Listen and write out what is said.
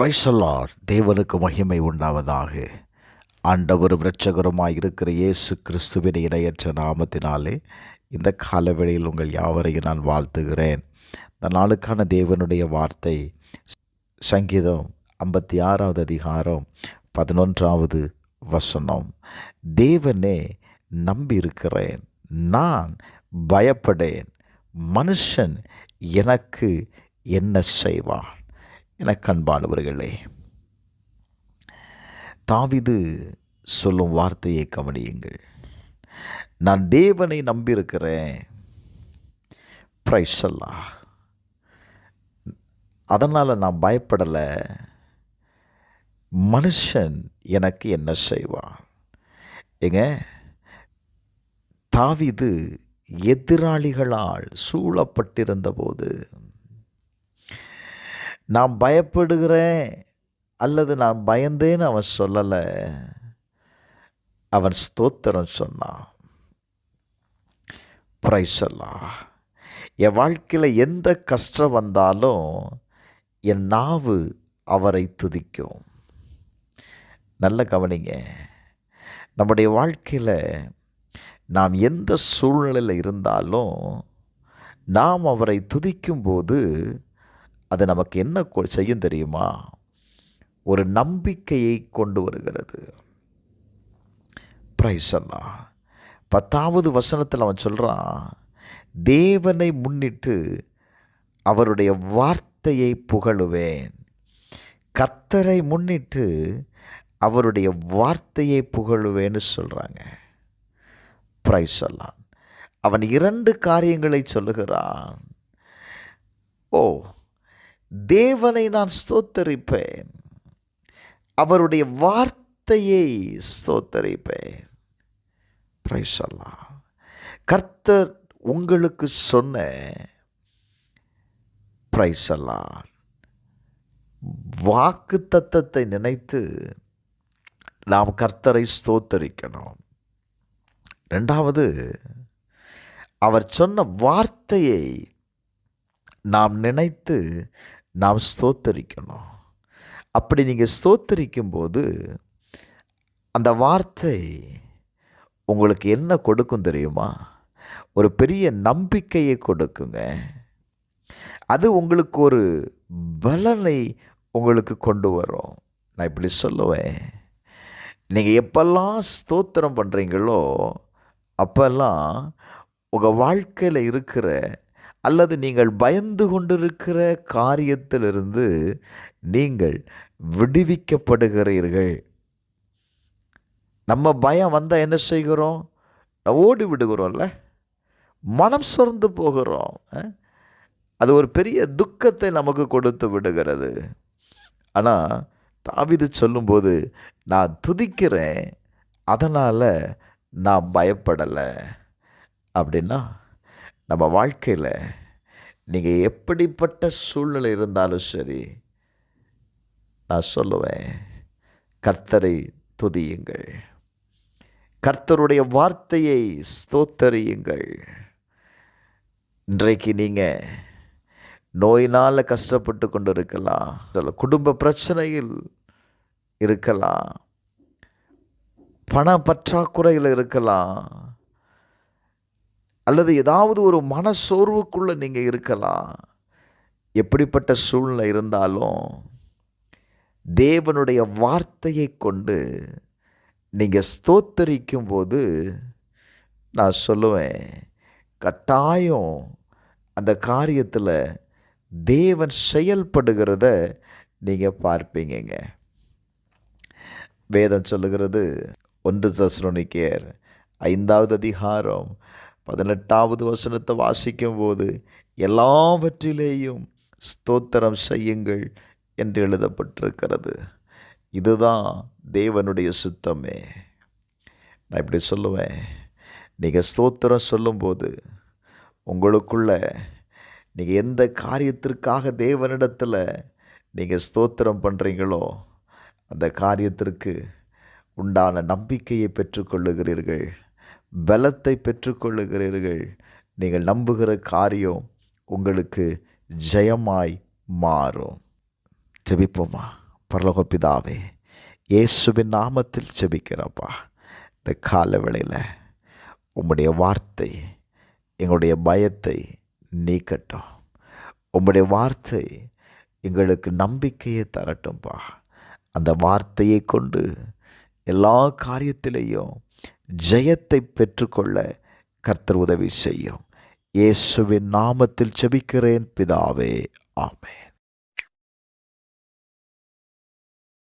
Price the Lord. தேவனுக்கு மகிமை உண்டாவதாக. ஆண்டவரும் இரட்சகருமாய் இருக்கிற இயேசு கிறிஸ்துவின் இணையற்ற நாமத்தினாலே இந்த காலவெளியில் உங்கள் யாவரையும் நான் வாழ்த்துகிறேன். இந்த நாளுக்கான தேவனுடைய வார்த்தை சங்கீதம் 56வது அதிகாரம் 11வது வசனம். தேவனே நம்பியிருக்கிறேன், நான் பயப்படேன், மனுஷன் எனக்கு என்ன செய்வான்? எனக்கு அன்பானவர்களே, தாவீது சொல்லும் வார்த்தையை கவனியுங்கள். நான் தேவனை நம்பியிருக்கிறேன், பிரைஸ் தி லார்ட், அதனால் நான் பயப்படலை, மனுஷன் எனக்கு என்ன செய்வான்? ஏங்க, தாவீது எதிராளிகளால் சூழப்பட்டிருந்த போது நான் பயப்படுகிறேன் அல்லது நான் பயந்தேன்னு அவன் சொல்லலை, அவன் ஸ்தோத்திரம் சொன்னான். Price the Lord. என் வாழ்க்கையில் எந்த கஷ்டம் வந்தாலும் என் நாவு அவரை துதிக்கும். நல்ல கவனிங்க, நம்முடைய வாழ்க்கையில் நாம் எந்த சூழ்நிலையில் இருந்தாலும் நாம் அவரை துதிக்கும்போது அது நமக்கு என்ன செய்யும் தெரியுமா? ஒரு நம்பிக்கையை கொண்டு வருகிறது. Praise the Lord. 10வது வசனத்தில் அவன் சொல்கிறான், தேவனை முன்னிட்டு அவருடைய வார்த்தையை புகழுவேன். கர்த்தரை முன்னிட்டு அவருடைய வார்த்தையை புகழுவேன்னு சொல்கிறாங்க. Price the Lord. அவன் 2 காரியங்களை சொல்லுகிறான். தேவனை நான் ஸ்தோத்தரிப்பேன், அவருடைய வார்த்தையை ஸ்தோத்தரிப்பேன். Price the Lord. கர்த்தர் உங்களுக்கு சொன்ன பிரைஸ் தி லார்ட் வாக்கு தத்தத்தை நினைத்து நாம் கர்த்தரை ஸ்தோத்தரிக்கணும். 2வது, அவர் சொன்ன வார்த்தையை நாம் நினைத்து நாம் ஸ்தோத்தரிக்கணும். அப்படி நீங்கள் ஸ்தோத்தரிக்கும் போது அந்த வார்த்தை உங்களுக்கு என்ன கொடுக்கும் தெரியுமா? ஒரு பெரிய நம்பிக்கையை கொடுக்குங்க. அது உங்களுக்கு ஒரு பலனை உங்களுக்கு கொண்டு வரும். நான் இப்படி சொல்லுவேன், நீங்கள் எப்பெல்லாம் ஸ்தோத்திரம் பண்ணுறீங்களோ அப்பெல்லாம் உங்கள் வாழ்க்கையில் இருக்கிற அல்லது நீங்கள் பயந்து கொண்டிருக்கிற காரியத்திலிருந்து நீங்கள் விடுவிக்கப்படுகிறீர்கள். நம்ம பயம் வந்தால் என்ன செய்கிறோம்? ஓடி விடுகிறோம்ல, மனம் சொர்ந்து போகிறோம். அது ஒரு பெரிய துக்கத்தை நமக்கு கொடுத்து விடுகிறது. ஆனால் தாவீது சொல்லும்போது, நான் துதிக்கிறேன், அதனால் நான் பயப்படலை அப்படின்னா, நம்ம வாழ்க்கையில் நீங்கள் எப்படிப்பட்ட சூழ்நிலை இருந்தாலும் சரி, நான் சொல்லுவேன், கர்த்தரை துதியுங்கள், கர்த்தருடைய வார்த்தையை ஸ்தோத்தரியுங்கள். இன்றைக்கு நீங்கள் நோயினால் கஷ்டப்பட்டு கொண்டு இருக்கலாம், குடும்ப பிரச்சனையில் இருக்கலாம், பண பற்றாக்குறையில் இருக்கலாம், அல்லது ஏதாவது ஒரு மனசோர்வுக்குள்ளே நீங்கள் இருக்கலாம். எப்படிப்பட்ட சூழ்நிலை இருந்தாலும் தேவனுடைய வார்த்தையை கொண்டு நீங்கள் ஸ்தோத்தரிக்கும் போது நான் சொல்லுவேன், கட்டாயம் அந்த காரியத்தில் தேவன் செயல்படுகிறத நீங்கள் பார்ப்பீங்க. வேதம் சொல்லுகிறது, 1 தெசலோனிக்கேயர் 5வது அதிகாரம் 18வது வசனத்தை வாசிக்கும் போது, எல்லாவற்றிலேயும் ஸ்தோத்திரம் செய்யுங்கள் என்று எழுதப்பட்டிருக்கிறது. இதுதான் தேவனுடைய சித்தமே. நான் இப்படி சொல்லுவேன், நீங்கள் ஸ்தோத்திரம் சொல்லும்போது உங்களுக்குள்ள நீங்கள் எந்த காரியத்திற்காக தேவனிடத்தில் நீங்கள் ஸ்தோத்திரம் பண்ணுறீங்களோ அந்த காரியத்திற்கு உண்டான நம்பிக்கையை பெற்றுக்கொள்ளுகிறீர்கள், பலத்தை பெற்றுக்கொள்ளுகிறீர்கள். நீங்கள் நம்புகிற காரியம் உங்களுக்கு ஜெயமாய் மாறும். ஜெபிப்போமா? பரலோக பிதாவே, இயேசுவின் நாமத்தில் ஜெபிக்கிறப்பா. இந்த கால வேளையில் உம்முடைய வார்த்தை எங்களுடைய பயத்தை நீக்கட்டும். உம்முடைய வார்த்தை எங்களுக்கு நம்பிக்கையை தரட்டும்பா. அந்த வார்த்தையை கொண்டு எல்லா காரியத்திலேயும் ஜெயத்தை பெற்றுக்கொள்ள கர்த்தர் உதவி செய்யும். இயேசுவின் நாமத்தில் ஜெபிக்கிறேன் பிதாவே, ஆமென்.